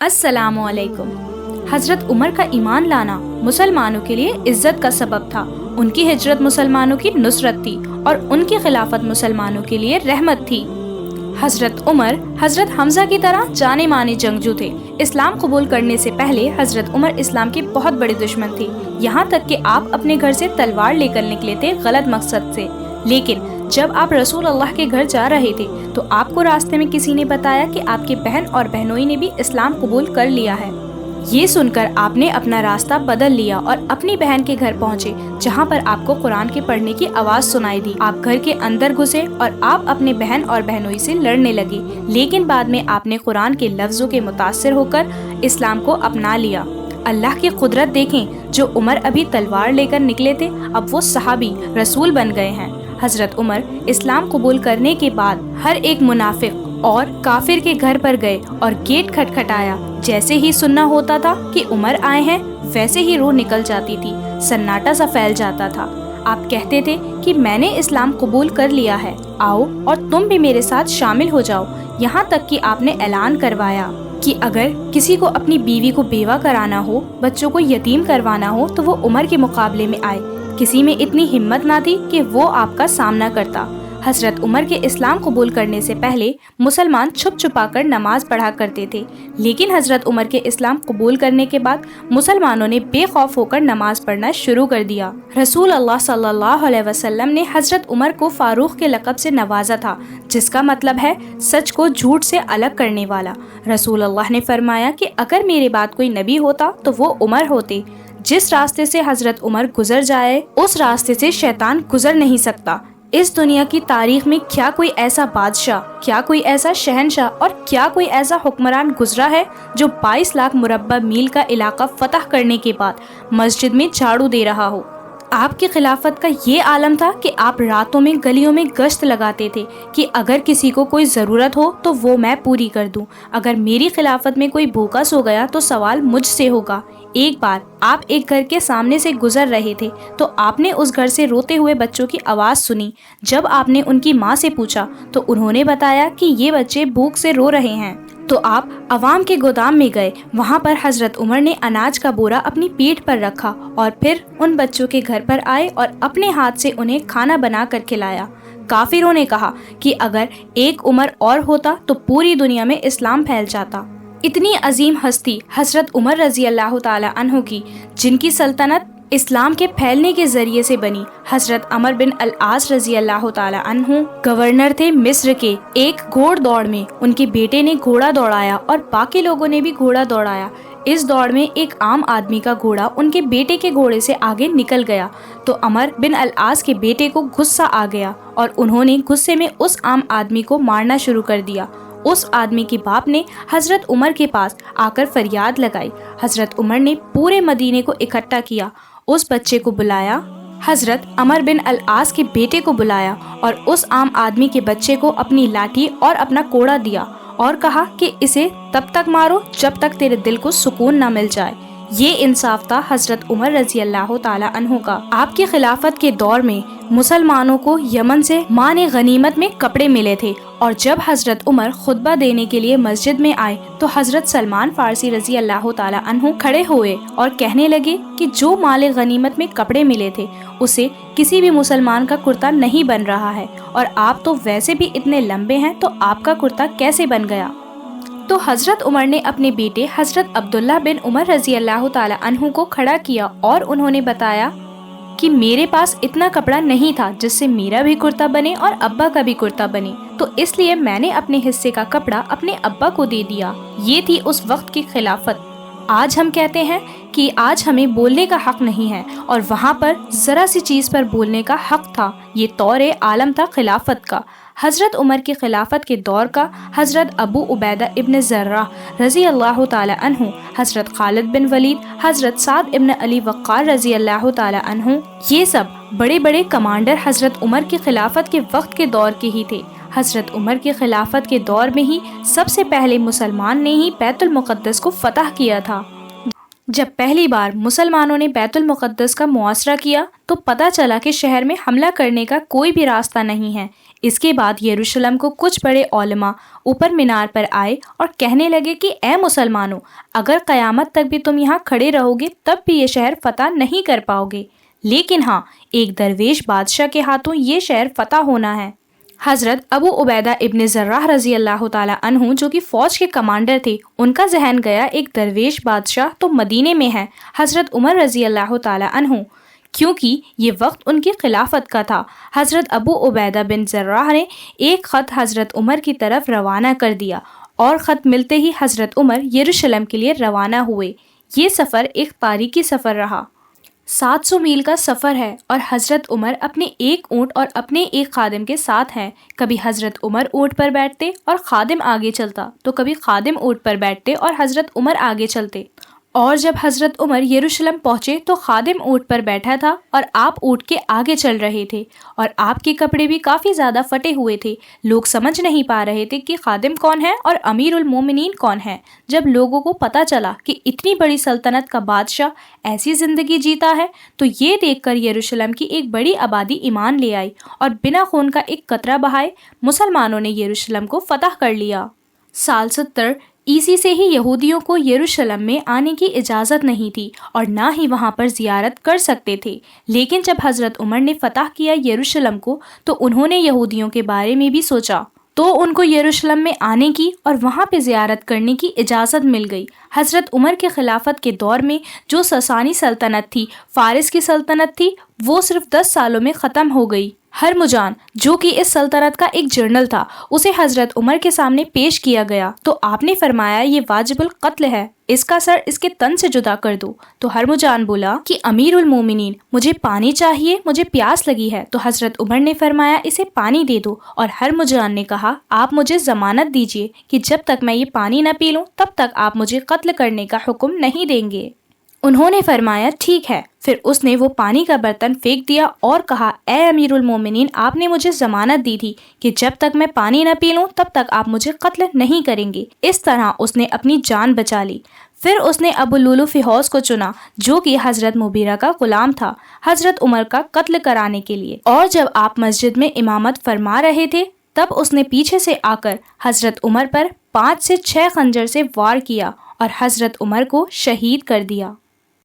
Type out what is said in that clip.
السلام علیکم۔ حضرت عمر کا ایمان لانا مسلمانوں کے لیے عزت کا سبب تھا۔ ان کی ہجرت مسلمانوں کی نصرت تھی اور ان کی خلافت مسلمانوں کے لیے رحمت تھی۔ حضرت عمر حضرت حمزہ کی طرح جانے مانے جنگجو تھے۔ اسلام قبول کرنے سے پہلے حضرت عمر اسلام کے بہت بڑے دشمن تھے، یہاں تک کہ آپ اپنے گھر سے تلوار لے کر نکلے تھے غلط مقصد سے۔ لیکن جب آپ رسول اللہ کے گھر جا رہے تھے تو آپ کو راستے میں کسی نے بتایا کہ آپ کی بہن اور بہنوئی نے بھی اسلام قبول کر لیا ہے۔ یہ سن کر آپ نے اپنا راستہ بدل لیا اور اپنی بہن کے گھر پہنچے، جہاں پر آپ کو قرآن کے پڑھنے کی آواز سنائی دی۔ آپ گھر کے اندر گھسے اور آپ اپنے بہن اور بہنوئی سے لڑنے لگے، لیکن بعد میں آپ نے قرآن کے لفظوں کے متاثر ہو کر اسلام کو اپنا لیا۔ اللہ کی قدرت دیکھیں، جو عمر ابھی تلوار لے کر نکلے تھے اب وہ صحابی رسول بن گئے ہیں۔ حضرت عمر اسلام قبول کرنے کے بعد ہر ایک منافق اور کافر کے گھر پر گئے اور گیٹ کھٹکھٹایا۔ جیسے ہی سننا ہوتا تھا کہ عمر آئے ہیں، ویسے ہی روح نکل جاتی تھی، سناٹا سا پھیل جاتا تھا۔ آپ کہتے تھے کہ میں نے اسلام قبول کر لیا ہے، آؤ اور تم بھی میرے ساتھ شامل ہو جاؤ۔ یہاں تک کہ آپ نے اعلان کروایا کہ اگر کسی کو اپنی بیوی کو بیوہ کرانا ہو، بچوں کو یتیم کروانا ہو تو وہ عمر کے مقابلے میں آئے۔ کسی میں اتنی ہمت نہ تھی کہ وہ آپ کا سامنا کرتا۔ حضرت عمر کے اسلام قبول کرنے سے پہلے مسلمان چھپ چھپا کر نماز پڑھا کرتے تھے، لیکن حضرت عمر کے اسلام قبول کرنے کے بعد مسلمانوں نے بے خوف ہو کر نماز پڑھنا شروع کر دیا۔ رسول اللہ صلی اللہ علیہ وسلم نے حضرت عمر کو فاروق کے لقب سے نوازا تھا، جس کا مطلب ہے سچ کو جھوٹ سے الگ کرنے والا۔ رسول اللہ نے فرمایا کہ اگر میرے بعد کوئی نبی ہوتا تو وہ عمر ہوتے۔ جس راستے سے حضرت عمر گزر جائے اس راستے سے شیطان گزر نہیں سکتا۔ اس دنیا کی تاریخ میں کیا کوئی ایسا بادشاہ، کیا کوئی ایسا شہنشاہ اور کیا کوئی ایسا حکمران گزرا ہے جو 22 لاکھ مربع میل کا علاقہ فتح کرنے کے بعد مسجد میں جھاڑو دے رہا ہو؟ آپ کی خلافت کا یہ عالم تھا کہ آپ راتوں میں گلیوں میں گشت لگاتے تھے کہ اگر کسی کو کوئی ضرورت ہو تو وہ میں پوری کر دوں۔ اگر میری خلافت میں کوئی بھوکا سو گیا تو سوال مجھ سے ہوگا۔ ایک بار آپ ایک گھر کے سامنے سے گزر رہے تھے تو آپ نے اس گھر سے روتے ہوئے بچوں کی آواز سنی۔ جب آپ نے ان کی ماں سے پوچھا تو انہوں نے بتایا کہ یہ بچے بھوک سے رو رہے ہیں۔ تو آپ عوام کے گودام میں گئے، وہاں پر حضرت عمر نے اناج کا بورا اپنی پیٹھ پر رکھا اور پھر ان بچوں کے گھر پر آئے اور اپنے ہاتھ سے انہیں کھانا بنا کر کھلایا۔ کافروں نے کہا کہ اگر ایک عمر اور ہوتا تو پوری دنیا میں اسلام پھیل جاتا۔ اتنی عظیم ہستی حضرت عمر رضی اللہ تعالی عنہ کی، جن کی سلطنت اسلام کے پھیلنے کے ذریعے سے بنی۔ حضرت عمر بن العاص رضی اللہ تعالی عنہ گورنر تھے مصر کے۔ ایک گھوڑ دوڑ میں ان کے بیٹے نے گھوڑا دوڑایا اور باقی لوگوں نے بھی گھوڑا دوڑایا۔ اس دوڑ میں ایک عام آدمی کا گھوڑا ان کے بیٹے کے گھوڑے سے آگے نکل گیا تو عمر بن العاص کے بیٹے کو غصہ آ گیا اور انہوں نے غصے میں اس عام آدمی کو مارنا شروع کر دیا۔ اس آدمی کے باپ نے حضرت عمر کے پاس آ کر فریاد لگائی۔ حضرت عمر نے پورے مدینے کو اکٹھا کیا، اس بچے کو بلایا، حضرت عمر بن العاص کے بیٹے کو بلایا اور اس عام آدمی کے بچے کو اپنی لاٹھی اور اپنا کوڑا دیا اور کہا کہ اسے تب تک مارو جب تک تیرے دل کو سکون نہ مل جائے۔ یہ انصاف تھا حضرت عمر رضی اللہ تعالی عنہ کا۔ آپ کی خلافت کے دور میں مسلمانوں کو یمن سے مان غنیمت میں کپڑے ملے تھے، اور جب حضرت عمر خطبہ دینے کے لیے مسجد میں آئے تو حضرت سلمان فارسی رضی اللہ تعالی عنہ کھڑے ہوئے اور کہنے لگے کہ جو مال غنیمت میں کپڑے ملے تھے اسے کسی بھی مسلمان کا کرتا نہیں بن رہا ہے، اور آپ تو ویسے بھی اتنے لمبے ہیں تو آپ کا کرتا کیسے بن گیا؟ تو حضرت عمر نے اپنے بیٹے حضرت عبداللہ بن عمر رضی اللہ تعالی عنہ کو کھڑا کیا اور انہوں نے بتایا کہ میرے پاس اتنا کپڑا نہیں تھا جس سے میرا بھی کرتا بنے اور ابا کا بھی کرتا بنے، تو اس لیے میں نے اپنے حصے کا کپڑا اپنے ابا کو دے دیا۔ یہ تھی اس وقت کی خلافت۔ آج ہم کہتے ہیں کہ آج ہمیں بولنے کا حق نہیں ہے، اور وہاں پر ذرا سی چیز پر بولنے کا حق تھا۔ یہ طور عالم تھا خلافت کا۔ حضرت عمر کی خلافت کے دور کا حضرت ابو عبیدہ ابن جراح رضی اللہ تعالی عنہ، حضرت خالد بن ولید، حضرت سعد ابن علی وقار رضی اللہ تعالی عنہ، یہ سب بڑے بڑے کمانڈر حضرت عمر کی خلافت کے وقت کے دور کے ہی تھے۔ حضرت عمر کی خلافت کے دور میں ہی سب سے پہلے مسلمان نے ہی بیت المقدس کو فتح کیا تھا۔ جب پہلی بار مسلمانوں نے بیت المقدس کا محاصرہ کیا تو پتہ چلا کہ شہر میں حملہ کرنے کا کوئی بھی راستہ نہیں ہے۔ اس کے بعد یروشلم کو کچھ بڑے علماء اوپر مینار پر آئے اور کہنے لگے کہ اے مسلمانوں، اگر قیامت تک بھی تم یہاں کھڑے رہو گے تب بھی یہ شہر فتح نہیں کر پاؤ گے، لیکن ہاں، ایک درویش بادشاہ کے ہاتھوں یہ شہر فتح ہونا ہے۔ حضرت ابو عبیدہ ابن جراح رضی اللہ تعالیٰ عنہ جو کہ فوج کے کمانڈر تھے، ان کا ذہن گیا ایک درویش بادشاہ تو مدینے میں ہے، حضرت عمر رضی اللہ تعالیٰ عنہ، کیونکہ یہ وقت ان کی خلافت کا تھا۔ حضرت ابو عبیدہ بن جراح نے ایک خط حضرت عمر کی طرف روانہ کر دیا اور خط ملتے ہی حضرت عمر یروشلم کے لیے روانہ ہوئے۔ یہ سفر ایک تاریخی سفر رہا، 700 میل کا سفر ہے، اور حضرت عمر اپنے ایک اونٹ اور اپنے ایک خادم کے ساتھ ہیں۔ کبھی حضرت عمر اونٹ پر بیٹھتے اور خادم آگے چلتا، تو کبھی خادم اونٹ پر بیٹھتے اور حضرت عمر آگے چلتے۔ اور جب حضرت عمر یروشلم پہنچے تو خادم اونٹ پر بیٹھا تھا اور آپ اونٹ کے آگے چل رہے تھے، اور آپ کے کپڑے بھی کافی زیادہ پھٹے ہوئے تھے۔ لوگ سمجھ نہیں پا رہے تھے کہ خادم کون ہے اور امیر المومنین کون ہے۔ جب لوگوں کو پتہ چلا کہ اتنی بڑی سلطنت کا بادشاہ ایسی زندگی جیتا ہے، تو یہ دیکھ کر یروشلم کی ایک بڑی آبادی ایمان لے آئی، اور بنا خون کا ایک قطرہ بہائے مسلمانوں نے یروشلم کو فتح کر لیا۔ سال 70 عیسوی سے ہی یہودیوں کو یروشلم میں آنے کی اجازت نہیں تھی اور نہ ہی وہاں پر زیارت کر سکتے تھے، لیکن جب حضرت عمر نے فتح کیا یروشلم کو تو انہوں نے یہودیوں کے بارے میں بھی سوچا، تو ان کو یروشلم میں آنے کی اور وہاں پہ زیارت کرنے کی اجازت مل گئی۔ حضرت عمر کے خلافت کے دور میں جو ساسانی سلطنت تھی، فارس کی سلطنت تھی، وہ صرف 10 سالوں میں ختم ہو گئی۔ ہرمجان جو کہ اس سلطنت کا ایک جنرل تھا، اسے حضرت عمر کے سامنے پیش کیا گیا تو آپ نے فرمایا یہ واجب القتل ہے، اس کا سر اس کے تن سے جدا کر دو۔ تو ہرمجان بولا کہ امیر المومنین مجھے پانی چاہیے، مجھے پیاس لگی ہے۔ تو حضرت عمر نے فرمایا اسے پانی دے دو، اور ہرمجان نے کہا آپ مجھے ضمانت دیجیے کہ جب تک میں یہ پانی نہ پی لوں تب تک آپ مجھے قتل کرنے کا حکم نہیں دیں گے۔ انہوں نے فرمایا ٹھیک ہے۔ پھر اس نے وہ پانی کا برتن پھینک دیا اور کہا اے امیر المومنین، آپ نے مجھے ضمانت دی تھی کہ جب تک میں پانی نہ پی لوں تب تک آپ مجھے قتل نہیں کریں گے۔ اس طرح اس نے اپنی جان بچا لی۔ پھر اس نے ابو لولو فیحوس کو چنا جو کہ حضرت مبیرہ کا غلام تھا، حضرت عمر کا قتل کرانے کے لیے، اور جب آپ مسجد میں امامت فرما رہے تھے تب اس نے پیچھے سے آ کر حضرت عمر پر 5 سے 6 خنجر سے وار کیا اور حضرت عمر کو شہید کر دیا۔